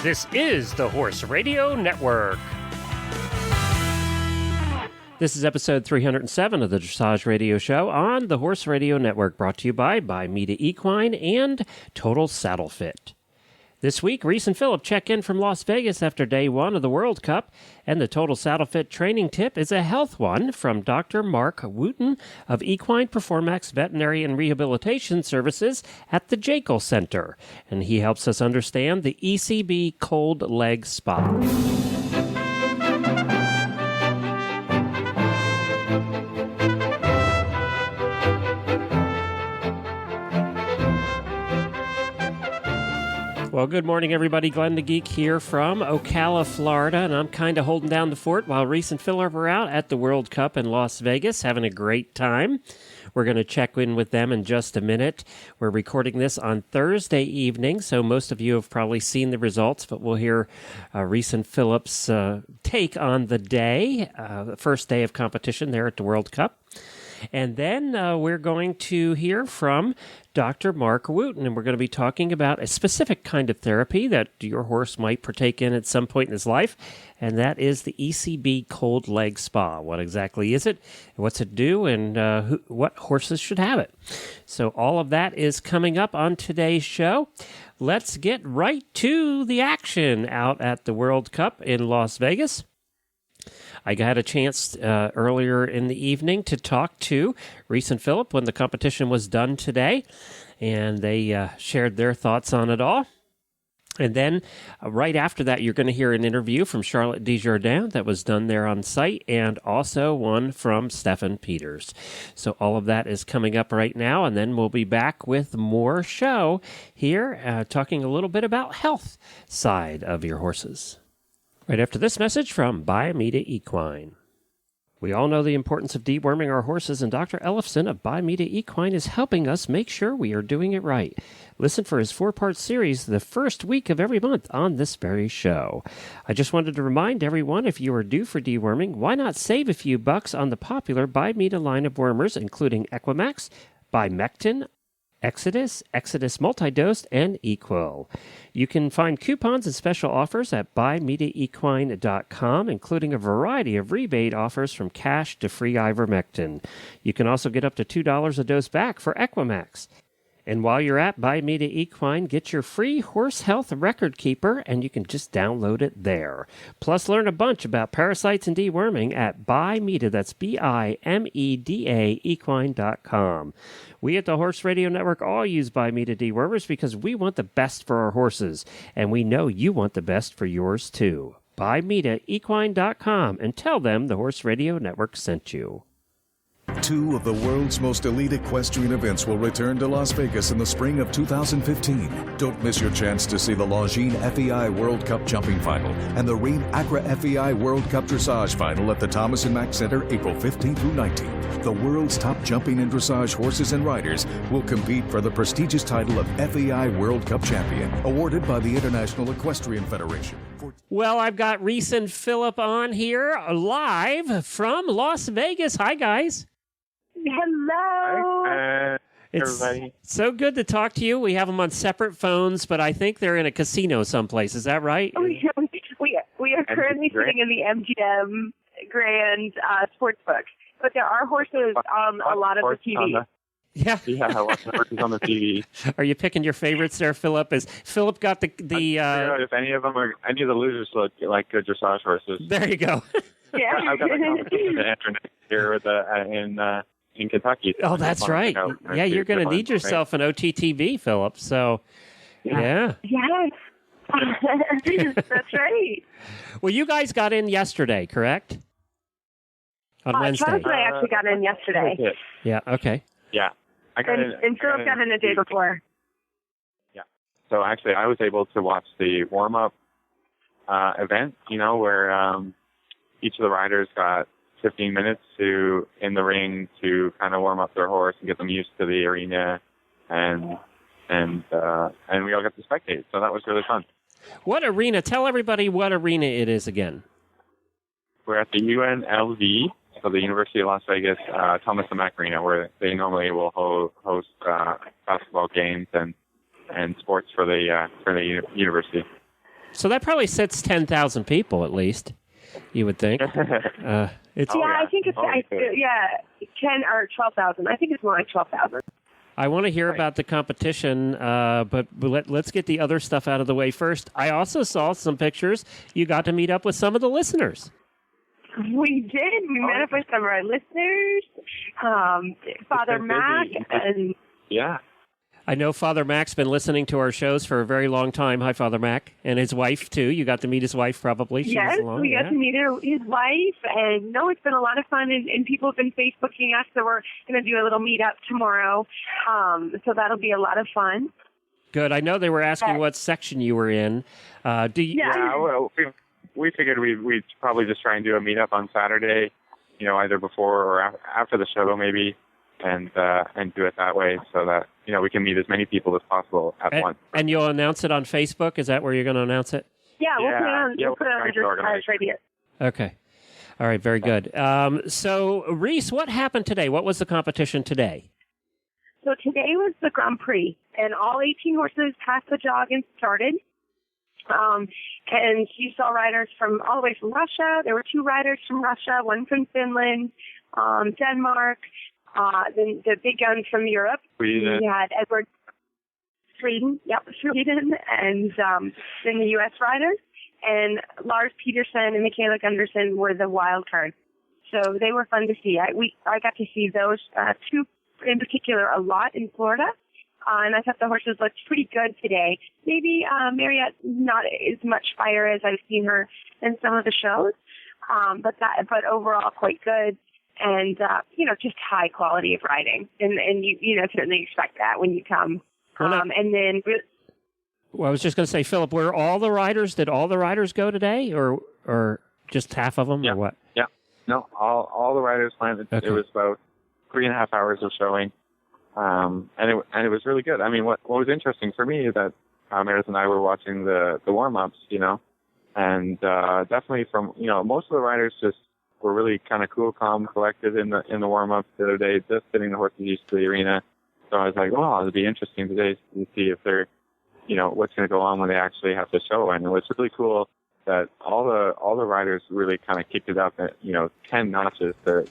This is the Horse Radio Network. This is episode 307 of the Dressage Radio Show on the Horse Radio Network, brought to you by Meeta Equine and Total Saddle Fit. This week, Reese and Phillip check in from Las Vegas after day one of the World Cup, and the Total Saddle Fit training tip is a health one from Dr. Mark Wooten of Equine Performax Veterinary and Rehabilitation Services at the Jekyll Center, and he helps us understand the ECB cold leg spa. Well, good morning, everybody. Glenn the Geek here from Ocala, Florida, and I'm kind of holding down the fort while Reese and Phillip are out at the World Cup in Las Vegas, having a great time. We're going to check in with them in just a minute. We're recording this on Thursday evening, so most of you have probably seen the results, but we'll hear Reese and Phillip's take on the day, the first day of competition there at the World Cup. And then we're going to hear from Dr. Mark Wooten, and we're going to be talking about a specific kind of therapy that your horse might partake in at some point in his life, and that is the ECB cold leg spa. What exactly is it? What's it do? And what horses should have it? So all of that is coming up on today's show. Let's get right to the action out at the World Cup in Las Vegas. I had a chance earlier in the evening to talk to Reese and Phillip when the competition was done today, and they shared their thoughts on it all. And then right after that, you're going to hear an interview from Charlotte Desjardins that was done there on site, and also one from Stefan Peters. So all of that is coming up right now, and then we'll be back with more show here, talking a little bit about health side of your horses. Right after this message from Meeta Equine. We all know the importance of deworming our horses, and Dr. Ellefson of Meeta Equine is helping us make sure we are doing it right. Listen for his 4-part series the first week of every month on this very show. I just wanted to remind everyone, if you are due for deworming, why not save a few bucks on the popular Meeta line of wormers, including Equimax, Bimectin, Exodus, Exodus Multidose, and Equil. You can find coupons and special offers at buymeetaequine.com, including a variety of rebate offers from cash to free ivermectin. You can also get up to $2 a dose back for Equimax. And while you're at Meeta Equine, get your free horse health record keeper, and you can just download it there. Plus, learn a bunch about parasites and deworming at Meeta, that's BIMEDA, equine.com. We at the Horse Radio Network all use Meeta dewormers because we want the best for our horses, and we know you want the best for yours too. Buymeetaequine.com and tell them the Horse Radio Network sent you. 2 of the world's most elite equestrian events will return to Las Vegas in the spring of 2015. Don't miss your chance to see the Longines FEI World Cup Jumping Final and the Rheem Accra FEI World Cup Dressage Final at the Thomas & Mack Center April 15th through 19th. The world's top jumping and dressage horses and riders will compete for the prestigious title of FEI World Cup Champion, awarded by the International Equestrian Federation. Well, I've got Reese and Phillip on here live from Las Vegas. Hi, guys. Hello. Hi, everybody. It's so good to talk to you. We have them on separate phones, but I think they're in a casino someplace. Is that right? We are currently sitting in the MGM Grand Sportsbook, but there are horses on a lot of the TV. Yeah, I watch the horses on the TV. Are you picking your favorites there, Phillip? Is Phillip got the if any of the losers look like good dressage horses. There you go. Yeah. I've got a competition to enter next year with in Kentucky. Oh, that's right. Yeah, you're going to need yourself an OTTV, Phillip. So, yeah. Yes. That's right. Well, you guys got in yesterday, correct? On Wednesday. I actually got in yesterday. Yeah, okay. Yeah. I got in. And Phillip got in a day before. Yeah. So, actually, I was able to watch the warm-up event, where each of the riders got 15 minutes in the ring to kind of warm up their horse and get them used to the arena, and we all got to spectate. So that was really fun. What arena? Tell everybody what arena it is again. We're at the UNLV, so the University of Las Vegas Thomas & Mack Arena, where they normally will host basketball games and sports for the university. So that probably sits 10,000 people at least, you would think. I think it's 10 or 12,000. I think it's more like 12,000. I want to hear about the competition, but let's get the other stuff out of the way first. I also saw some pictures. You got to meet up with some of the listeners. We did. We met up with some of our listeners, Father Mac, and yeah. I know Father Mac's been listening to our shows for a very long time. Hi, Father Mac, and his wife too. You got to meet his wife, probably. We got to meet his wife, and no, it's been a lot of fun. And people have been Facebooking us, so we're going to do a little meetup tomorrow. So that'll be a lot of fun. Good. I know they were asking what section you were in. Well, we figured we'd probably just try and do a meetup on Saturday, either before or after the show, maybe, and do it that way so that we can meet as many people as possible at once. And you'll announce it on Facebook? Is that where you're going to announce it? Yeah, we'll put it on Dressage right here. Okay. All right, very good. So, Reese, what happened today? What was the competition today? So today was the Grand Prix, and all 18 horses passed the jog and started. And you saw riders from all the way from Russia. There were 2 riders from Russia, one from Finland, Denmark, then the big guns from Europe. Sweden. We had Sweden, and then the U.S. riders. And Lars Peterson and Michaela Gunderson were the wild card. So they were fun to see. I got to see those 2 in particular a lot in Florida. And I thought the horses looked pretty good today. Maybe Marriott not as much fire as I've seen her in some of the shows, but overall quite good. And just high quality of riding, and you certainly expect that when you come. And then. Well, I was just going to say, Philip, did all the riders go today, or just half of them, or what? Yeah, no, all the riders went. Okay. It was about 3.5 hours of showing. And it was really good. I mean, what was interesting for me is that Meredith and I were watching the warm-ups, and definitely from most of the riders just were really kind of cool, calm, collected in the warm-ups the other day, just getting the horses used to the arena. So I was like, well, it'll be interesting today to see if they're, what's going to go on when they actually have to show. And it was really cool that all the riders really kind of kicked it up at 10 notches to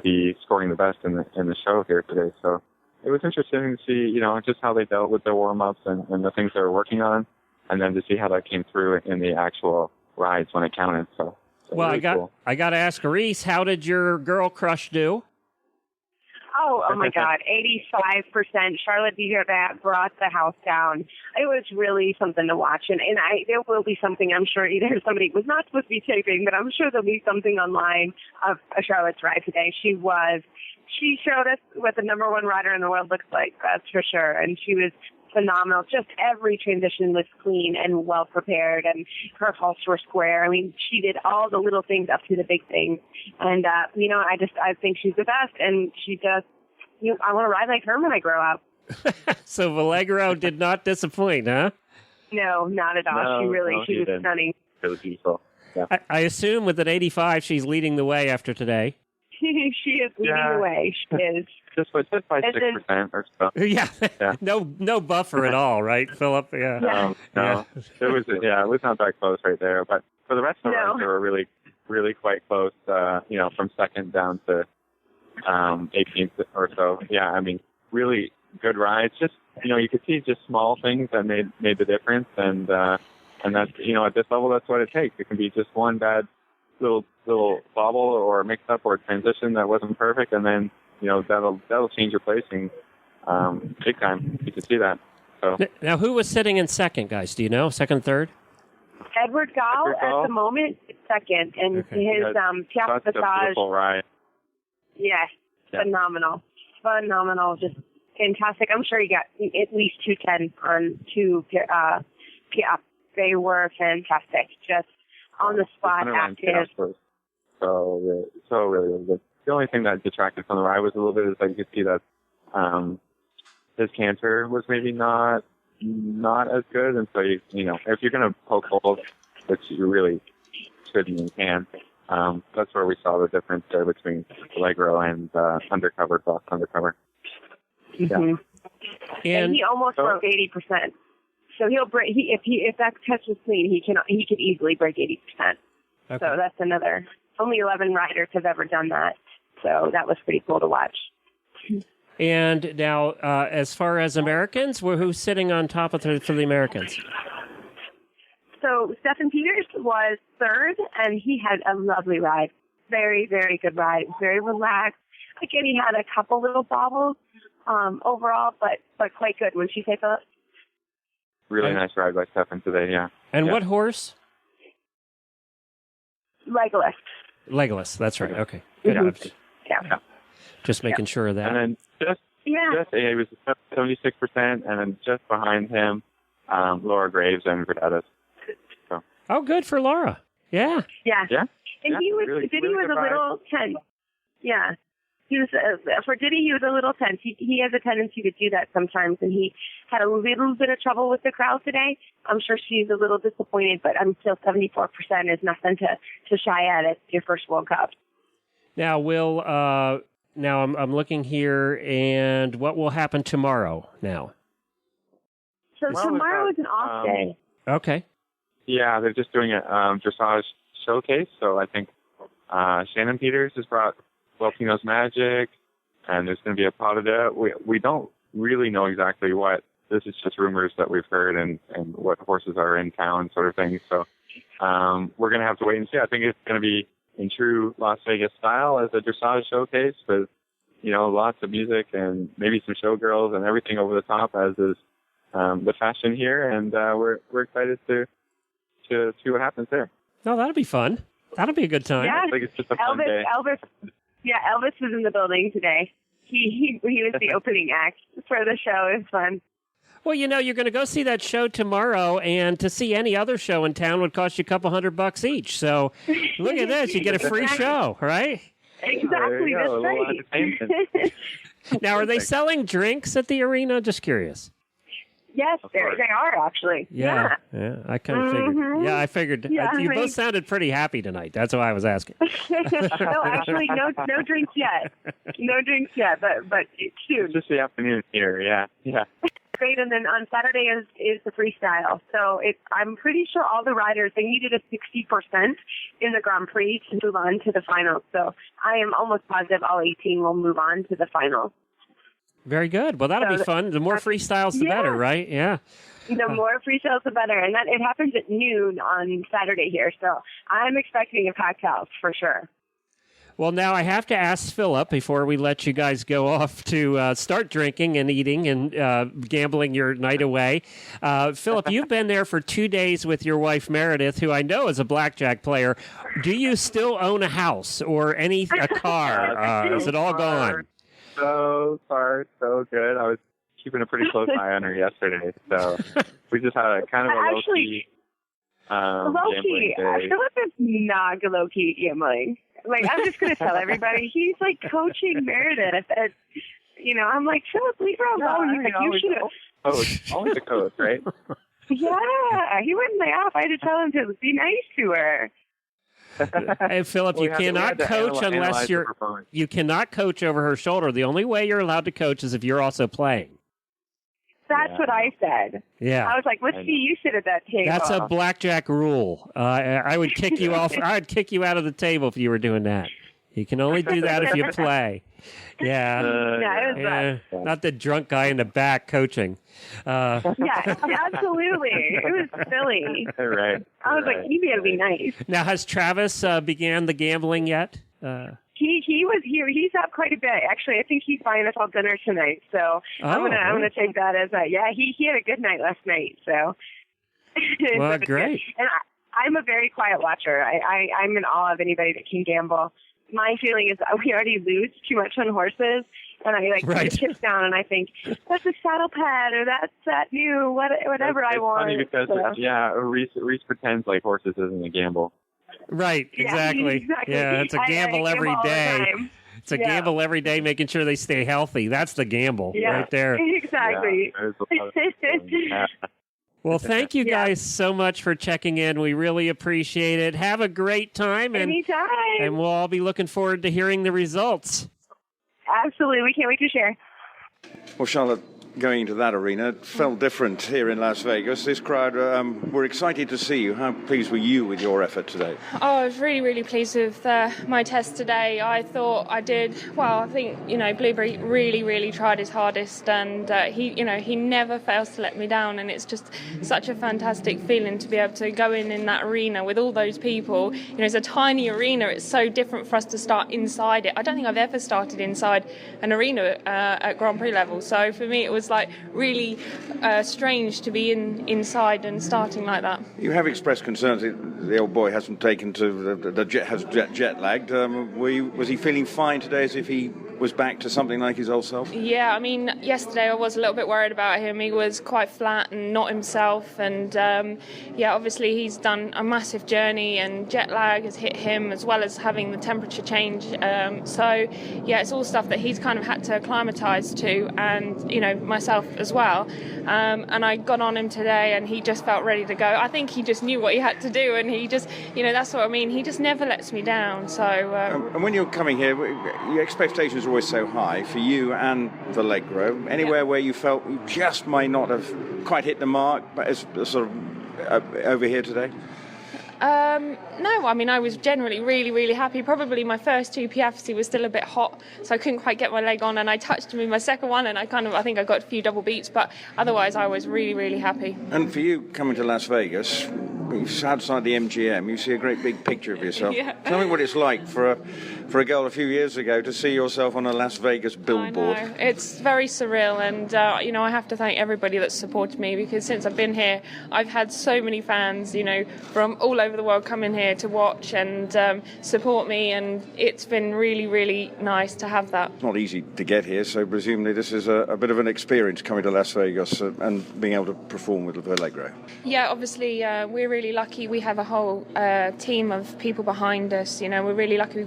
be scoring the best in the show here today. So it was interesting to see, just how they dealt with their warm-ups and the things they were working on, and then to see how that came through in the actual rides when it counted. So well, really I got to ask Reese, how did your girl crush do? Oh my God, 85%. Charlotte Digerbat brought the house down. It was really something to watch. And there will be something, I'm sure, either somebody was not supposed to be taping, but I'm sure there'll be something online of Charlotte's ride today. She showed us what the number 1 rider in the world looks like, that's for sure. And she was phenomenal. Just every transition was clean and well prepared, and her halts were square. I mean, she did all the little things up to the big things. And, I think she's the best, and she just, I want to ride like her when I grow up. So Vallegro did not disappoint, huh? No, not at all. She was stunning. It was beautiful. Yeah. I assume with an 85, she's leading the way after today. She is leading the way. She is. Just by 6% or so. Yeah. No buffer at all, right, Philip? Yeah. No. Yeah. It was not that close right there. But for the rest of the rides, they were really, really quite close. From second down to 18th or so. Yeah, I mean, really good rides. Just you could see just small things that made the difference, and that's at this level, that's what it takes. It can be just one bad little bobble or mix up or transition that wasn't perfect, and then that'll change your placing big time. You can see that. So now, who was sitting in second, guys? Do you know? Second, third? Edward Gall at the moment is second, and his Piaf Passage. Beautiful ride. Yes, yeah. Phenomenal, just fantastic. I'm sure he got at least 210 on 2 Piaf. They were fantastic, just on the spot, active. So really good. The only thing that detracted from the ride was a little bit is that you could see that his canter was maybe not as good, and so if you're going to poke holes, which you really shouldn't and can, that's where we saw the difference there between Allegro and Undercover, Soft Undercover. Mm-hmm. Yeah. And he almost broke 80%. So he'll break. If that test was clean, he could easily break 80%. Okay. So that's another. Only 11 riders have ever done that. So that was pretty cool to watch. And now, as far as Americans, who's sitting on top of for the Americans? So Stephen Peters was third, and he had a lovely ride. Very, very good ride. Very relaxed. Again, he had a couple little bobbles overall, but quite good. Wouldn't you say, Philip? Really nice ride by Stefan today, yeah. And yeah. what horse? Legolas. That's right. Okay. Good. Mm-hmm. Yeah. Just making sure of that. And then he was 76%, and then just behind him, Laura Graves and Verdettas. So. Oh, good for Laura. Yeah. Yeah. Yeah. And yeah, he was really, Diddy really was a little tense. Yeah. He was for Diddy. He was a little tense. He has a tendency to do that sometimes, and he had a little bit of trouble with the crowd today. I'm sure she's a little disappointed, but I'm still 74% is nothing to shy at. It's your first World Cup. Now, now I'm looking here, and what will happen tomorrow? Now. So tomorrow is an off day. Okay. Yeah, they're just doing a dressage showcase. So I think Shannon Peters has brought Volcano's Magic, and there's going to be a pot of that. We don't really know exactly what. This is just rumors that we've heard and what horses are in town, sort of thing. So we're going to have to wait and see. I think it's going to be in true Las Vegas style as a dressage showcase with, lots of music and maybe some showgirls and everything over the top, as is the fashion here. And we're excited to see what happens there. No, that'll be fun. That'll be a good time. Yeah. I think it's just a fun day. Elvis was in the building today. He was the opening act for the show. It was fun. Well, you're going to go see that show tomorrow, and to see any other show in town would cost you a couple $100 each. So look at this. You get a free show, right? Exactly. That's right. Now, are they selling drinks at the arena? Just curious. Yes, they are actually. Yeah, I kind of figured. Mm-hmm. Yeah, I figured. Yeah, you both sounded pretty happy tonight. That's why I was asking. No, actually, no drinks yet. No drinks yet, but soon. It's just the afternoon here. Yeah. Great, and then on Saturday is the freestyle. So I'm pretty sure all the riders, they needed a 60% in the Grand Prix to move on to the finals. So I am almost positive all 18 will move on to the finals. Very good. Well, that'll be fun. The more freestyles, the better, right? Yeah. The more freestyles, the better. And it happens at noon on Saturday here. So I'm expecting a packed house for sure. Well, now I have to ask Philip before we let you guys go off to start drinking and eating and gambling your night away. Philip, you've been there for 2 days with your wife, Meredith, who I know is a blackjack player. Do you still own a house or a car? Is it all gone? So far, so good. I was keeping a pretty close eye on her yesterday, so we just had a kind of a low-key gambling day. Philip is not low-key gambling. I'm just going to tell everybody, he's coaching Meredith. I'm like, Philip, leave her alone. You should have. Coach, always the coach, right? Yeah, he wouldn't lay off. I had to tell him to be nice to her. Hey, Philip, you cannot coach unless you cannot coach over her shoulder. The only way you're allowed to coach is if you're also playing. That's what I said. Yeah. I was like, let's see you sit at that table. That's a blackjack rule. I would kick you off. I'd kick you out of the table if you were doing that. You can only do that if you play. Yeah. It was not the drunk guy in the back coaching. Yeah, absolutely. It was silly. Right. I was like, you gotta be nice. Now, has Travis began the gambling yet? He was here. He's up quite a bit. Actually, I think he's buying us all dinner tonight. So I'm gonna take that as he had a good night last night. So well, great. And I'm a very quiet watcher. I'm in awe of anybody that can gamble. My feeling is we already lose too much on horses, and I put the chips down, and I think that's a saddle pad or that's that new whatever I want. It's funny because Reese pretends like horses isn't a gamble. Right, exactly. Yeah, it's a gamble every day. It's a gamble every day, making sure they stay healthy. That's the gamble right there. Exactly. Well, thank you guys so much for checking in. We really appreciate it. Have a great time. Anytime. And we'll all be looking forward to hearing the results. Absolutely. We can't wait to share. Well, Charlotte, going into that arena. It felt different here in Las Vegas. This crowd were excited to see you. How pleased were you with your effort today? Oh, I was really, really pleased with my test today. I thought I did well. I think, Blueberry really, really tried his hardest, and he never fails to let me down, and it's just such a fantastic feeling to be able to go in that arena with all those people. It's a tiny arena. It's so different for us to start inside it. I don't think I've ever started inside an arena at Grand Prix level, so for me it was like really strange to be inside and starting like that. You have expressed concerns that the old boy hasn't taken to the jet lagged. Was he feeling fine today, as if he was back to something like his old self? Yeah, I mean, yesterday I was a little bit worried about him. He was quite flat and not himself, and obviously he's done a massive journey, and jet lag has hit him as well as having the temperature change. It's all stuff that he's kind of had to acclimatise to, and myself as well. And I got on him today, and he just felt ready to go. I think he just knew what he had to do, and he just, that's what I mean. He just never lets me down. So. And when you're coming here, your expectations are always so high for you and for Allegro. Anywhere where you felt you just might not have quite hit the mark, but as sort of over here today? No, I mean, I was generally really, really happy. Probably my first two PFs, he was still a bit hot, so I couldn't quite get my leg on, and I touched him in my second one, and I think I got a few double beats, but otherwise I was really, really happy. And for you, coming to Las Vegas, outside the MGM, you see a great big picture of yourself. Yeah. Tell me what it's like for a girl a few years ago to see yourself on a Las Vegas billboard. I know. It's very surreal, and I have to thank everybody that's supported me, because since I've been here, I've had so many fans, from all over the world coming here to watch and support me, and it's been really, really nice to have that. It's not easy to get here, so presumably this is a bit of an experience coming to Las Vegas and being able to perform with Allegro. Yeah, obviously we're really lucky. We have a whole team of people behind us. We're really lucky.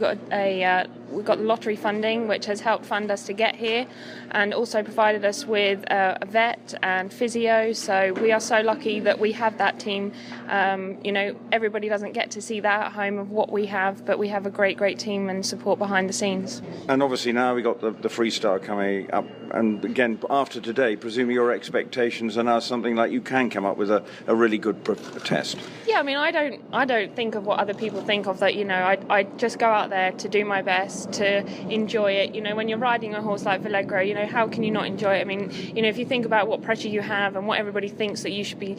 We've got lottery funding, which has helped fund us to get here, and also provided us with a vet and physio. So we are so lucky that we have that team. Everybody doesn't get to see that at home of what we have, but we have a great, great team and support behind the scenes. And obviously now we got the freestyle coming up, and again after today, presumably your expectations are now something like you can come up with a really good test. Yeah, I mean, I don't think of what other people think of. That I just go out there to do my best, to enjoy it. When you're riding a horse like Allegro, how can you not enjoy it? I mean, if you think about what pressure you have and what everybody thinks that you should be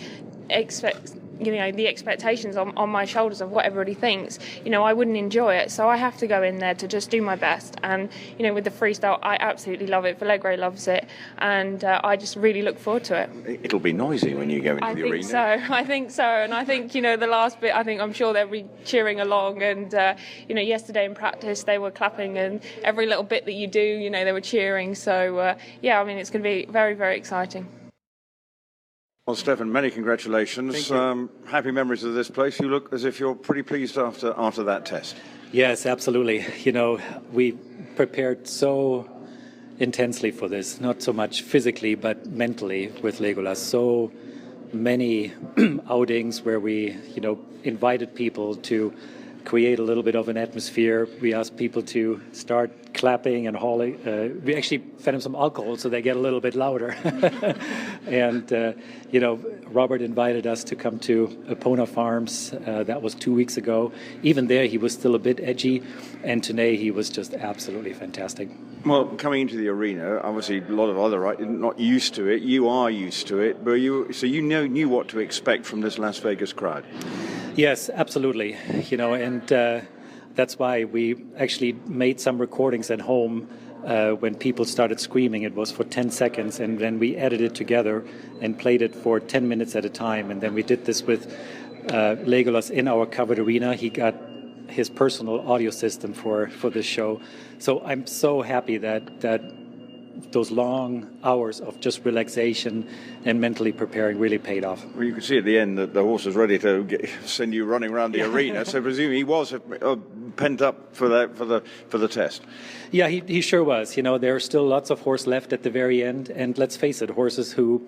the expectations on my shoulders of what everybody thinks, I wouldn't enjoy it. So I have to go in there to just do my best. And, with the freestyle, I absolutely love it. Allegro loves it. And I just really look forward to it. It'll be noisy when you go into the arena. I think so. And I think, the last bit, I'm sure they'll be cheering along. And, yesterday in practice, they were clapping, and every little bit that you do, they were cheering. So, it's going to be very, very exciting. Well, Stefan, many congratulations. Happy memories of this place. You look as if you're pretty pleased after that test. Yes, absolutely. We prepared so intensely for this, not so much physically, but mentally with Legolas. So many outings where we, invited people to create a little bit of an atmosphere. We asked people to start clapping and hauling. We actually fed them some alcohol so they get a little bit louder. And, Robert invited us to come to Epona Farms. That was 2 weeks ago. Even there, he was still a bit edgy. And today, he was just absolutely fantastic. Well, coming into the arena, obviously a lot of other riders not used to it. You are used to it, but you knew what to expect from this Las Vegas crowd. Yes, absolutely. And that's why we actually made some recordings at home when people started screaming. It was for 10 seconds, and then we edited it together and played it for 10 minutes at a time. And then we did this with Legolas in our covered arena. He got his personal audio system for this show. So I'm so happy that those long hours of just relaxation and mentally preparing really paid off. Well, you could see at the end that the horse was ready to send you running around the arena. So presumably he was pent up for the test. Yeah, he sure was. There are still lots of horse left at the very end, and let's face it, horses who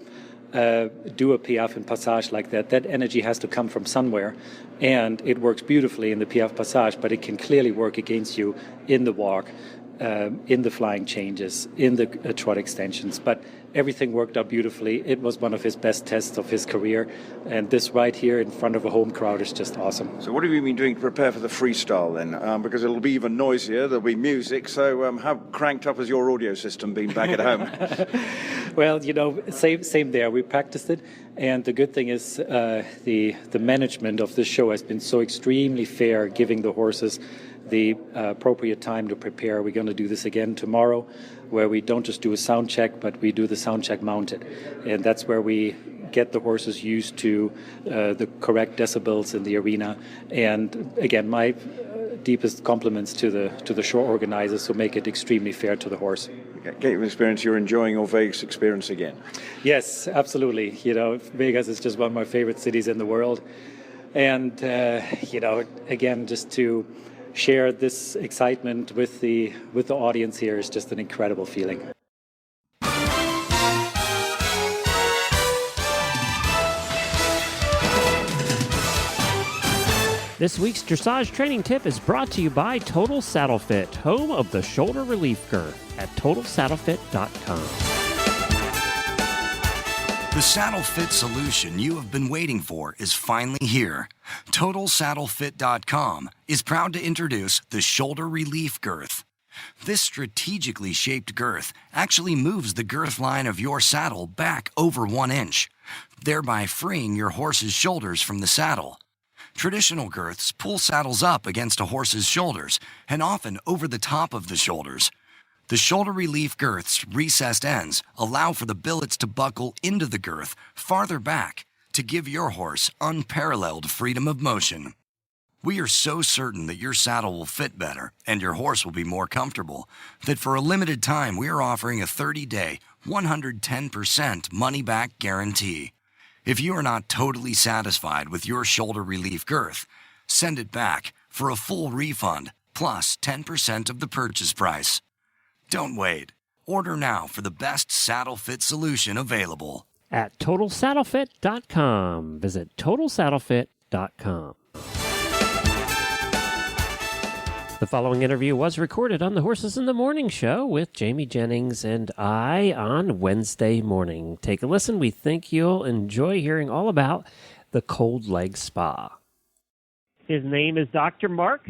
do a Piaffe and Passage like that energy has to come from somewhere, and it works beautifully in the Piaffe Passage, but it can clearly work against you in the walk. in the flying changes, in the trot extensions. But everything worked out beautifully. It was one of his best tests of his career. And this right here in front of a home crowd is just awesome. So what have you been doing to prepare for the freestyle then? Because it'll be even noisier, there'll be music. So how cranked up has your audio system been back at home? Well, same there. We practiced it. And the good thing is the management of this show has been so extremely fair, giving the horses the appropriate time to prepare. We're going to do this again tomorrow, where we don't just do a sound check, but we do the sound check mounted. And that's where we get the horses used to the correct decibels in the arena. And again, my deepest compliments to the show organizers who make it extremely fair to the horse. Get your experience. You're enjoying your Vegas experience again. Yes, absolutely. Vegas is just one of my favorite cities in the world. And, again, just to share this excitement with the audience here is just an incredible feeling. This week's dressage training tip is brought to you by Total Saddle Fit, home of the shoulder relief girth at TotalSaddleFit.com. The saddle fit solution you have been waiting for is finally here. TotalSaddleFit.com is proud to introduce the Shoulder Relief Girth. This strategically shaped girth actually moves the girth line of your saddle back over 1 inch, thereby freeing your horse's shoulders from the saddle. Traditional girths pull saddles up against a horse's shoulders and often over the top of the shoulders. The shoulder relief girth's recessed ends allow for the billets to buckle into the girth farther back to give your horse unparalleled freedom of motion. We are so certain that your saddle will fit better and your horse will be more comfortable that for a limited time we are offering a 30-day, 110% money-back guarantee. If you are not totally satisfied with your shoulder relief girth, send it back for a full refund plus 10% of the purchase price. Don't wait. Order now for the best saddle fit solution available. At TotalSaddleFit.com. Visit TotalSaddleFit.com. The following interview was recorded on the Horses in the Morning show with Jamie Jennings and I on Wednesday morning. Take a listen. We think you'll enjoy hearing all about the Cold Leg Spa. His name is Dr. Mark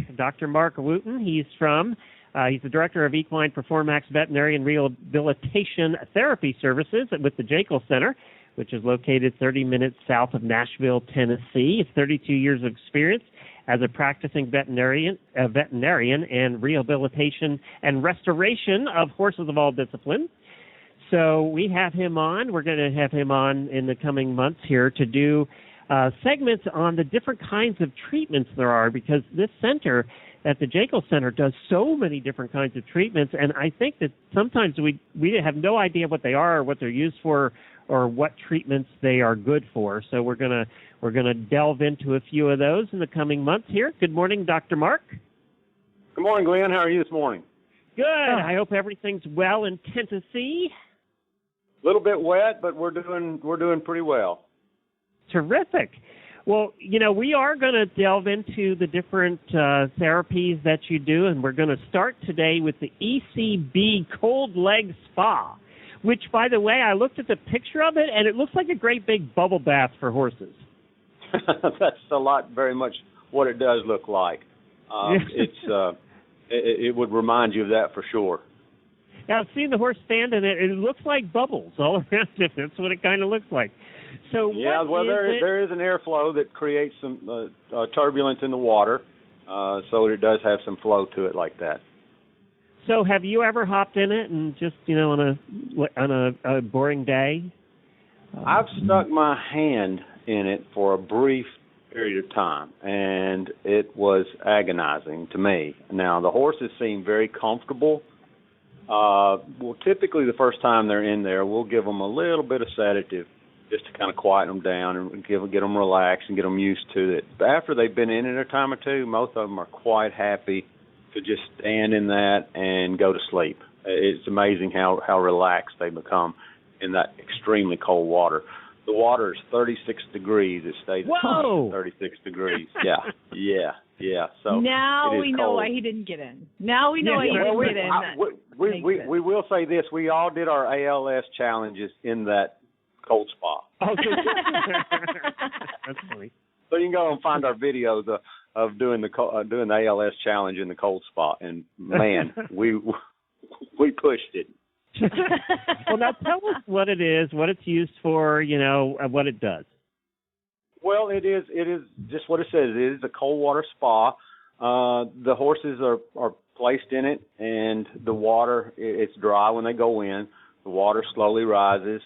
Wooten. He's the director of Equine Performax Veterinary and Rehabilitation Therapy Services with the Jekyll Center, which is located 30 minutes south of Nashville, Tennessee. It's 32 years of experience as a practicing veterinarian and rehabilitation and restoration of horses of all disciplines. So we have him on. We're going to have him on in the coming months here to do segments on the different kinds of treatments there are, because this center at the Jekyll Center does so many different kinds of treatments, and I think that sometimes we have no idea what they are or what they're used for or what treatments they are good for. So we're gonna delve into a few of those in the coming months here. Good morning, Dr. Mark. Good morning, Glenn. How are you this morning? Good. I hope everything's well in Tennessee. A little bit wet, but we're doing pretty well. Terrific. Well, we are going to delve into the different therapies that you do, and we're going to start today with the ECB Cold Leg Spa, which, by the way, I looked at the picture of it, and it looks like a great big bubble bath for horses. That's very much what it does look like. It would remind you of that for sure. Now, I've seen the horse stand in it. It looks like bubbles all around it. That's what it kind of looks like. So there is an airflow that creates some turbulence in the water, so it does have some flow to it like that. So have you ever hopped in it and just, on a boring day? I've stuck my hand in it for a brief period of time, and it was agonizing to me. Now, the horses seem very comfortable. Typically the first time they're in there, we'll give them a little bit of sedative just to kind of quiet them down and get them relaxed and get them used to it. But after they've been in it a time or two, most of them are quite happy to just stand in that and go to sleep. It's amazing how relaxed they become in that extremely cold water. The water is 36 degrees. It stays at 36 degrees. Yeah. Yeah. So now it is we know cold. why he didn't get in. Now we know why he didn't get in. We will say this: we all did our ALS challenges in that cold spa. Okay. That's funny. So you can go and find our videos of doing the ALS challenge in the cold spot, and man, we pushed it. Well, now tell us what it is, what it's used for, what it does. Well, it is just what it says. It is a cold water spa. The horses are placed in it, and the water, it's dry when they go in. The water slowly rises.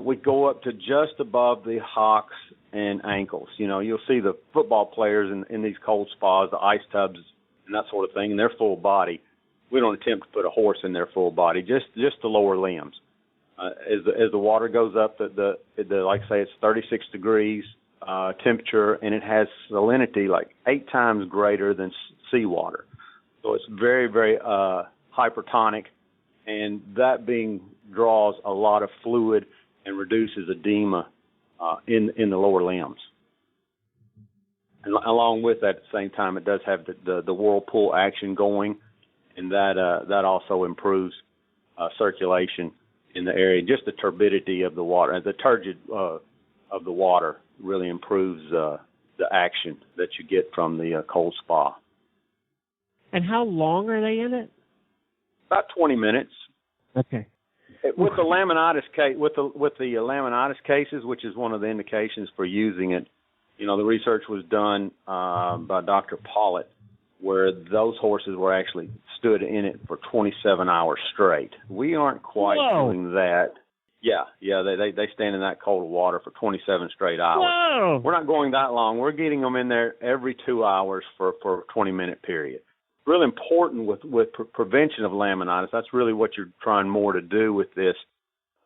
We go up to just above the hocks and ankles. You'll see the football players in these cold spas, the ice tubs and that sort of thing, and they're full body. We don't attempt to put a horse in their full body, just the lower limbs. As the water goes up, like I say, it's 36 degrees temperature, and it has salinity like 8 times greater than seawater. So it's very, very hypertonic, and that draws a lot of fluid and reduces edema in the lower limbs. And along with that, at the same time, it does have the whirlpool action going, and that also improves circulation in the area. Just the turbidity of the water, the turgid of the water, really improves the action that you get from the cold spa. And how long are they in it? About 20 minutes. Okay. With the laminitis laminitis cases, which is one of the indications for using it, the research was done by Dr. Pollitt, where those horses were actually stood in it for 27 hours straight. We aren't quite doing that. Yeah, they stand in that cold water for 27 straight hours. Whoa. We're not going that long. We're getting them in there every 2 hours for a 20-minute period. Really important with prevention of laminitis. That's really what you're trying more to do with this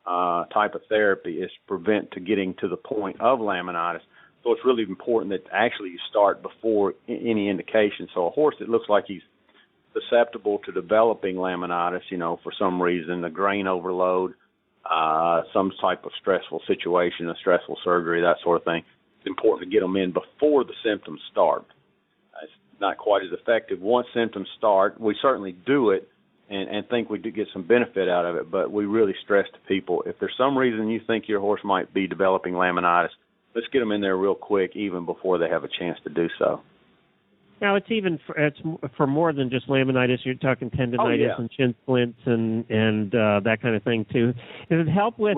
type of therapy, is prevent to getting to the point of laminitis. So it's really important that actually you start before any indication. So a horse that looks like he's susceptible to developing laminitis, for some reason, a grain overload, some type of stressful situation, a stressful surgery, that sort of thing, it's important to get them in before the symptoms start. It's not quite as effective once symptoms start. We certainly do it and think we do get some benefit out of it, but we really stress to people, if there's some reason you think your horse might be developing laminitis, let's get them in there real quick, even before they have a chance to do so. Now, it's for more than just laminitis. You're talking tendinitis and shin splints and that kind of thing, too. Does it help with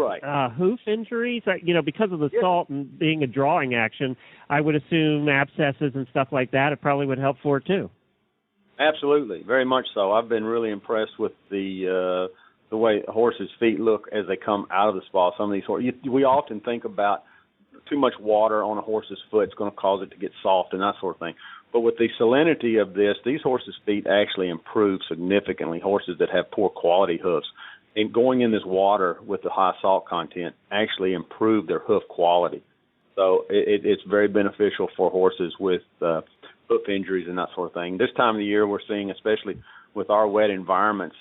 hoof injuries? Because of the salt and being a drawing action, I would assume abscesses and stuff like that, it probably would help for it, too. Absolutely, very much so. I've been really impressed with the way horses' feet look as they come out of the spa. Some of these horses, we often think about too much water on a horse's foot is going to cause it to get soft and that sort of thing. But with the salinity of this, these horses' feet actually improve significantly. Horses that have poor quality hoofs, and going in this water with the high salt content actually improve their hoof quality. So it's very beneficial for horses with hoof injuries and that sort of thing. This time of the year, we're seeing, especially with our wet environments,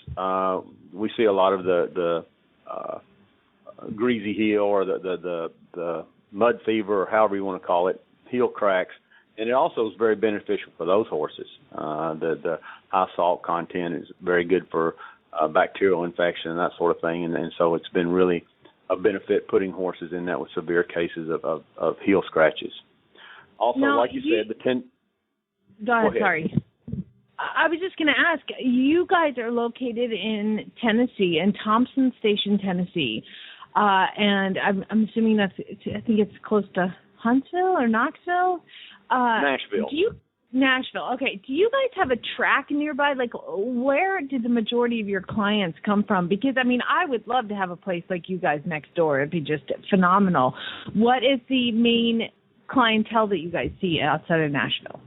we see a lot of the greasy heel or the mud fever, or however you want to call it, heel cracks, and it also is very beneficial for those horses. The high salt content is very good for bacterial infection and that sort of thing, and so it's been really a benefit putting horses in that with severe cases of heel scratches. Also, now, like you said, Go ahead, sorry. I was just going to ask, you guys are located in Tennessee, in Thompson Station, Tennessee. And I'm assuming I think it's close to Huntsville or Knoxville? Nashville. Nashville. Okay. Do you guys have a track nearby? Like, where did the majority of your clients come from? Because, I would love to have a place like you guys next door. It'd be just phenomenal. What is the main clientele that you guys see outside of Nashville?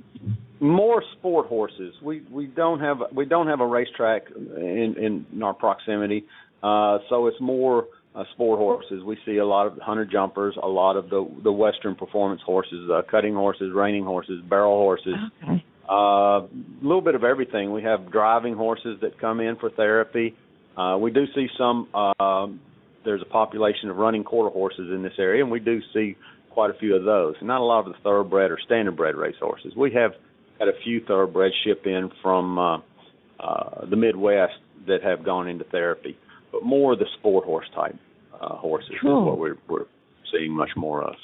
More sport horses. We don't have a racetrack in our proximity, so it's more sport horses. We see a lot of hunter jumpers, a lot of the Western performance horses, cutting horses, reining horses, barrel horses, a little bit of everything. We have driving horses that come in for therapy. We do see some, there's a population of running quarter horses in this area, and we do see quite a few of those. Not a lot of the thoroughbred or standardbred race horses. We have had a few thoroughbreds ship in from the Midwest that have gone into therapy, but more of the sport horse type horses is what we're seeing much more of.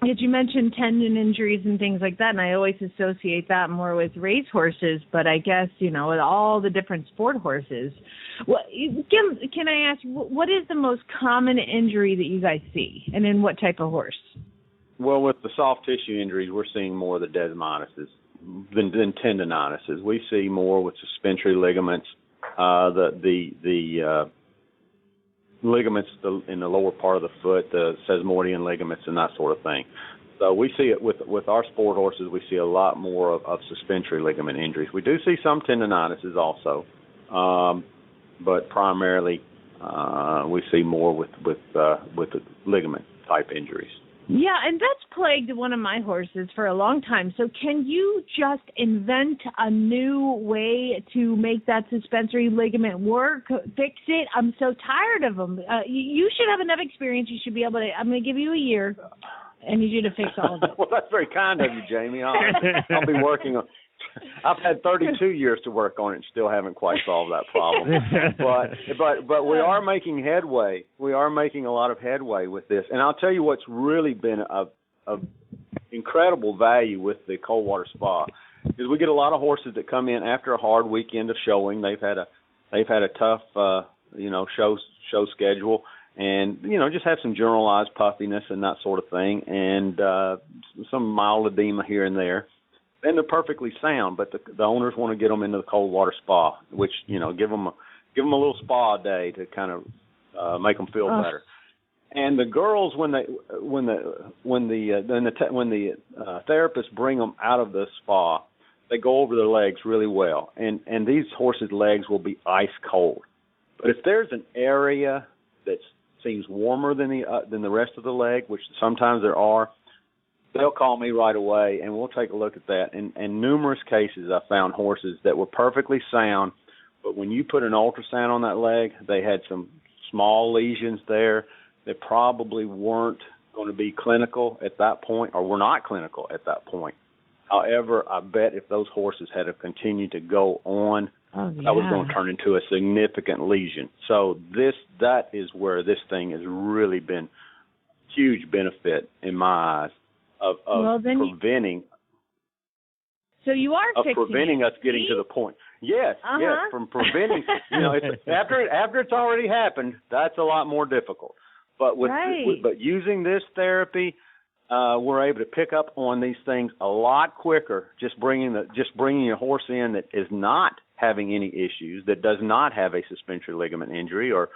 Yet you mentioned tendon injuries and things like that, and I always associate that more with race horses, but I guess, with all the different sport horses. Can I ask, what is the most common injury that you guys see, and in what type of horse? Well, with the soft tissue injuries, we're seeing more of the desmotuses than tendonitis. We see more with suspensory ligaments, the ligaments in the lower part of the foot, the sesamoidean ligaments, and that sort of thing. So we see it with our sport horses. We see a lot more of suspensory ligament injuries. We do see some tendonitis also, but primarily we see more with the ligament type injuries. Yeah, and that's plagued one of my horses for a long time. So can you just invent a new way to make that suspensory ligament work, fix it? I'm so tired of them. You should have enough experience. You should be able to. I'm going to give you a year. I need you to fix all of it. Well, that's very kind of you, Jamie. I'll be working on. I've had 32 years to work on it and still haven't quite solved that problem. But we are making headway. We are making a lot of headway with this. And I'll tell you what's really been of incredible value with the cold water spa is we get a lot of horses that come in after a hard weekend of showing. They've had a tough show schedule, and just have some generalized puffiness and that sort of thing, and some mild edema here and there. And they're perfectly sound, but the owners want to get them into the cold water spa, which give them a little spa day to kind of make them feel better. And the girls, when the therapists bring them out of the spa, they go over their legs really well, and these horses' legs will be ice cold. But if there's an area that seems warmer than the rest of the leg, which sometimes there are, they'll call me right away, and we'll take a look at that. And in numerous cases, I found horses that were perfectly sound, but when you put an ultrasound on that leg, they had some small lesions there that probably weren't going to be clinical at that point, or were not clinical at that point. However, I bet if those horses had continued to go on, that was going to turn into a significant lesion. So that is where this thing has really been huge benefit in my eyes. Of preventing. So you are preventing us getting to the point. Yes, yes, from preventing. After it's already happened, that's a lot more difficult. But but using this therapy, we're able to pick up on these things a lot quicker. Just bringing a horse in that is not having any issues, that does not have a suspensory ligament injury or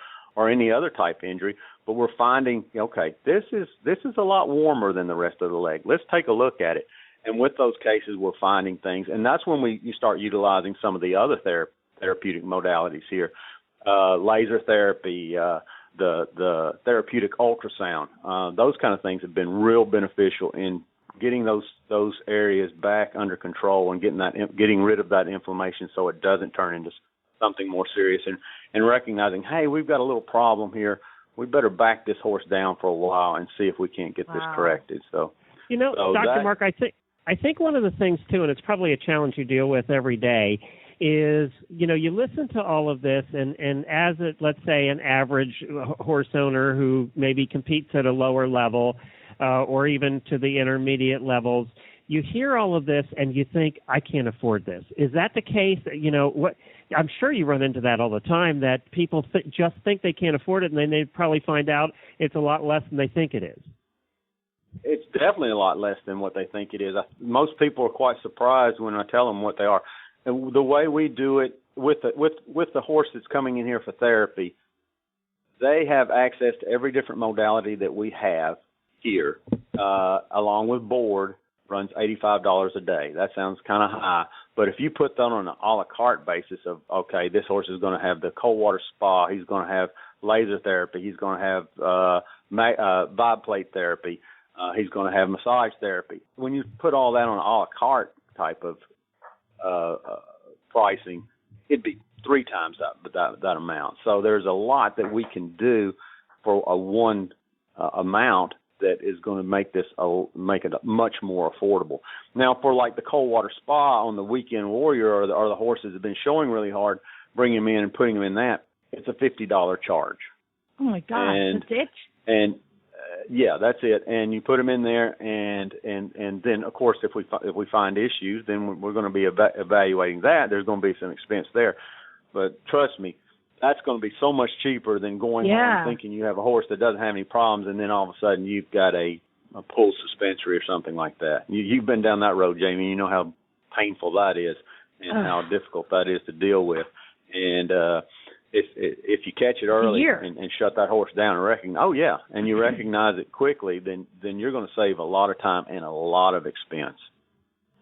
any other type injury, but we're finding, this is a lot warmer than the rest of the leg. Let's take a look at it. And with those cases, we're finding things, and that's when you start utilizing some of the other therapeutic modalities here, laser therapy, the therapeutic ultrasound. Those kind of things have been real beneficial in getting those areas back under control and getting rid of that inflammation so it doesn't turn into something more serious, and recognizing, hey, we've got a little problem here. We better back this horse down for a while and see if we can't get this corrected. So, Dr. Mark, I think one of the things too, and it's probably a challenge you deal with every day, is you listen to all of this, and as let's say an average horse owner who maybe competes at a lower level, or even to the intermediate levels, you hear all of this and you think, I can't afford this. Is that the case? I'm sure you run into that all the time, that people just think they can't afford it, and then they probably find out it's a lot less than they think it is. It's definitely a lot less than what they think it is. Most people are quite surprised when I tell them what they are. And the way we do it with the horse that's coming in here for therapy, they have access to every different modality that we have here, along with board. Runs $85 a day. That sounds kind of high, but if you put that on an a la carte basis of, okay, this horse is going to have the cold water spa, he's going to have laser therapy, he's going to have vibe plate therapy, he's going to have massage therapy. When you put all that on an a la carte type of pricing, it'd be 3 times that amount. So there's a lot that we can do for a one amount that is going to make make it much more affordable. Now, for like the Coldwater Spa on the Weekend Warrior or the horses that have been showing really hard, bringing them in and putting them in that, it's a $50 charge. Oh my gosh, that's it? And yeah, that's it. And you put them in there, and then of course if we find issues, then we're going to be evaluating that. There's going to be some expense there, but trust me, that's going to be so much cheaper than going home thinking you have a horse that doesn't have any problems, and then all of a sudden you've got a pull suspensory or something like that. You've been down that road, Jamie. You know how painful that is and how difficult that is to deal with. And if you catch it early and shut that horse down and recognize it quickly, then you're going to save a lot of time and a lot of expense.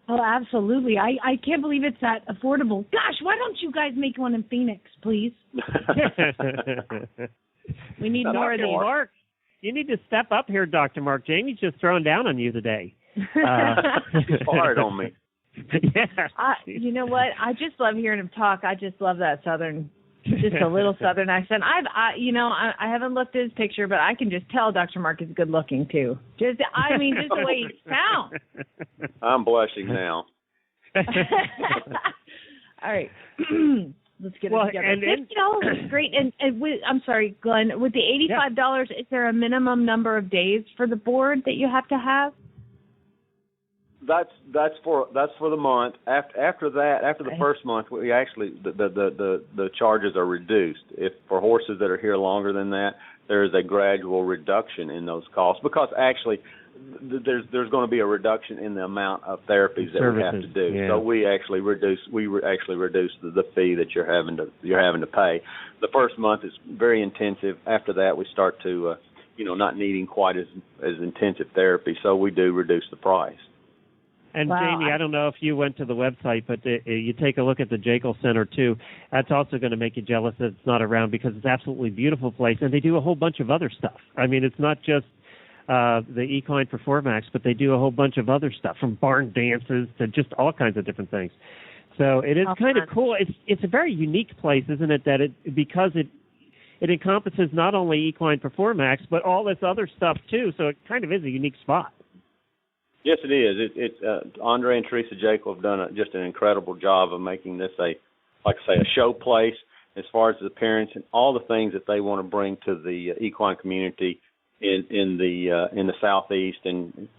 Oh, absolutely. I can't believe it's that affordable. Gosh, why don't you guys make one in Phoenix, please? We need more of these. Mark, you need to step up here, Dr. Mark. Jamie's just throwing down on you today. He's hard on me. You know what? I just love hearing him talk. I just love that Southern, just a little Southern accent. I haven't looked at his picture, but I can just tell Dr. Mark is good looking too. Just the way he sounds. I'm blushing now. All right. Let's get it together. $50 is great. And I'm sorry, Glenn, with the $85, is there a minimum number of days for the board that you have to have? That's for the month. After the first month, we actually the charges are reduced. If for horses that are here longer than that, there is a gradual reduction in those costs because actually there's going to be a reduction in the amount of therapies that we have to do. Yeah. So we actually reduce the fee that you're having to pay. The first month is very intensive. After that, we start to not needing quite as intensive therapy. So we do reduce the price. And Jamie, I don't know if you went to the website, but you take a look at the Jekyll Center too. That's also going to make you jealous that it's not around because it's an absolutely beautiful place, and they do a whole bunch of other stuff. I mean, it's not just the Equine Performax, but they do a whole bunch of other stuff, from barn dances to just all kinds of different things. So it is kind of cool. It's a very unique place, isn't it? Because it encompasses not only Equine Performax, but all this other stuff too. So it kind of is a unique spot. Yes, it is. Andre and Teresa Jekyll have done just an incredible job of making this a show place as far as the appearance and all the things that they want to bring to the equine community in the Southeast. And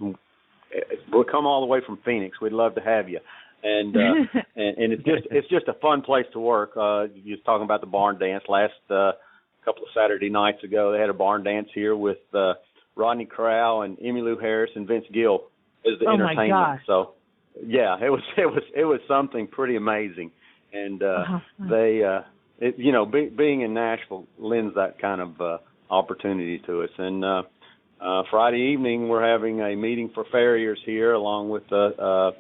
we'll come all the way from Phoenix. We'd love to have you. And and it's just a fun place to work. You was talking about the barn dance last couple of Saturday nights ago. They had a barn dance here with Rodney Corral and Emmylou Harris and Vince Gill as the entertainment. My gosh. So yeah, it was something pretty amazing. And being in Nashville lends that kind of opportunity to us. And Friday evening we're having a meeting for farriers here, along with a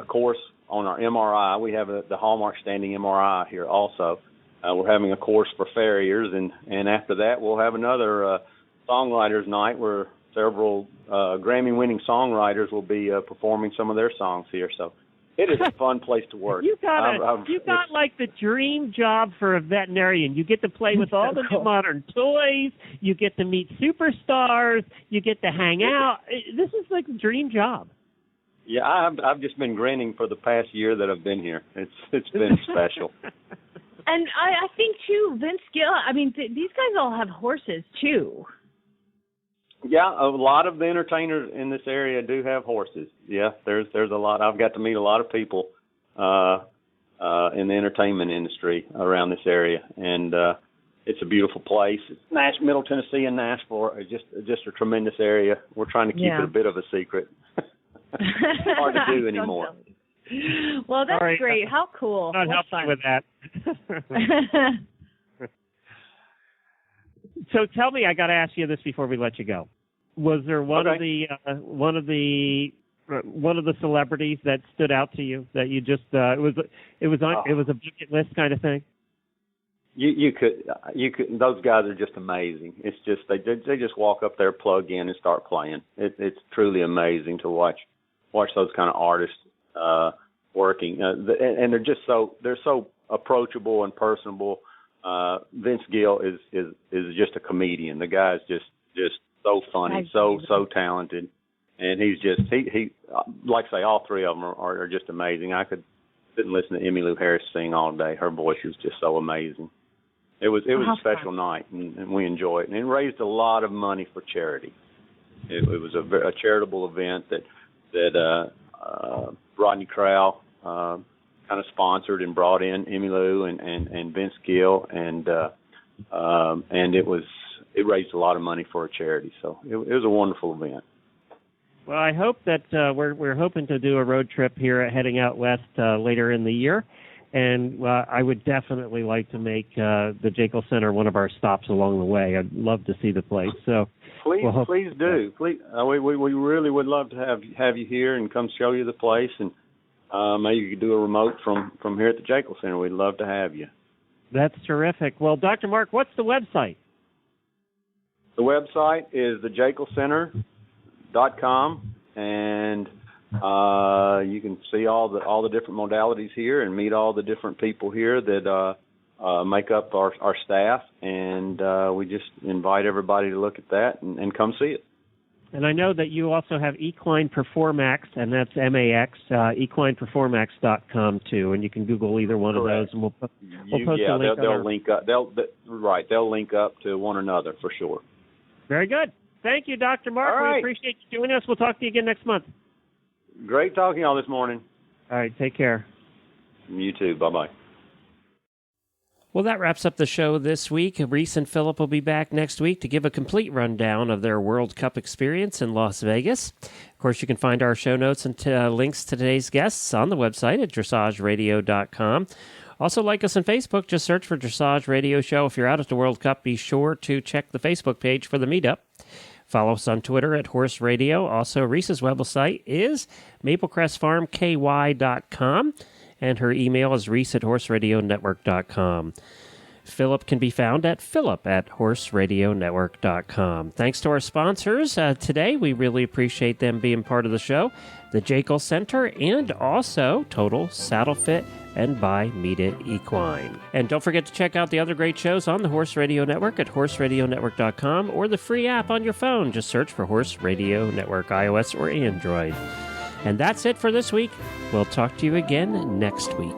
course on our MRI. We have the Hallmark Standing MRI here also. We're having a course for farriers, and after that we'll have another songwriters night where several Grammy-winning songwriters will be performing some of their songs here. So it is a fun place to work. You got like the dream job for a veterinarian. You get to play with all the new modern toys. You get to meet superstars. You get to hang out. This is like the dream job. Yeah, I've just been grinning for the past year that I've been here. It's been special. And I think too, Vince Gill. I mean, these guys all have horses too. Yeah, a lot of the entertainers in this area do have horses. Yeah, there's a lot. I've got to meet a lot of people in the entertainment industry around this area, and it's a beautiful place. Middle Tennessee and Nashville are just a tremendous area. We're trying to keep it a bit of a secret. Hard to do anymore. Well, that's great. How cool. Not helping with that. So tell me, I got to ask you this before we let you go. Was there one of the celebrities that stood out to you that you just it was a bucket list kind of thing? You could those guys are just amazing. It's just they just walk up there, plug in, and start playing. It's truly amazing to watch those kind of artists working, and they're so approachable and personable. Vince Gill is just a comedian. The guy's just so funny, so talented, and he's just he like I say, all three of them are just amazing. I could sit and listen to Emmylou Harris sing all day. Her voice is just so amazing. It was a special night, and we enjoyed it, and it raised a lot of money for charity. It was a charitable event that Rodney Crowell kind of sponsored and brought in Emmylou and Vince Gill, and it raised a lot of money for a charity. So it was a wonderful event. Well, I hope that we're hoping to do a road trip here heading out west later in the year. And I would definitely like to make the Jekyll Center one of our stops along the way. I'd love to see the place. So please do. Please, we really would love to have you here and come show you the place, and maybe you could do a remote from here at the Jekyll Center. We'd love to have you. That's terrific. Well, Dr. Mark, what's the website? The website is thejekyllcenter.com, and you can see all the different modalities here and meet all the different people here that make up our staff, and we just invite everybody to look at that and come see it. And I know that you also have Equine Performax, and that's MAX, equineperformax.com too, and you can Google either one of those, and we'll post a link. They'll link up. They'll link up to one another for sure. Very good. Thank you, Dr. Mark. All right. We appreciate you joining us. We'll talk to you again next month. Great talking to y'all this morning. All right, take care. You too. Bye-bye. Well, that wraps up the show this week. Reese and Philip will be back next week to give a complete rundown of their World Cup experience in Las Vegas. Of course, you can find our show notes and links to today's guests on the website at dressageradio.com. Also, like us on Facebook. Just search for Dressage Radio Show. If you're out at the World Cup, be sure to check the Facebook page for the meetup. Follow us on Twitter at Horse Radio. Also, Reese's website is maplecrestfarmky.com, and her email is reese@horseradionetwork.com. Philip can be found at philip@horseradionetwork.com. Thanks to our sponsors today. We really appreciate them being part of the show. The Jekyll Center, and also Total Saddle Fit and Buy Meet It Equine. And don't forget to check out the other great shows on the Horse Radio Network at horseradionetwork.com or the free app on your phone. Just search for Horse Radio Network, iOS or Android. And that's it for this week. We'll talk to you again next week.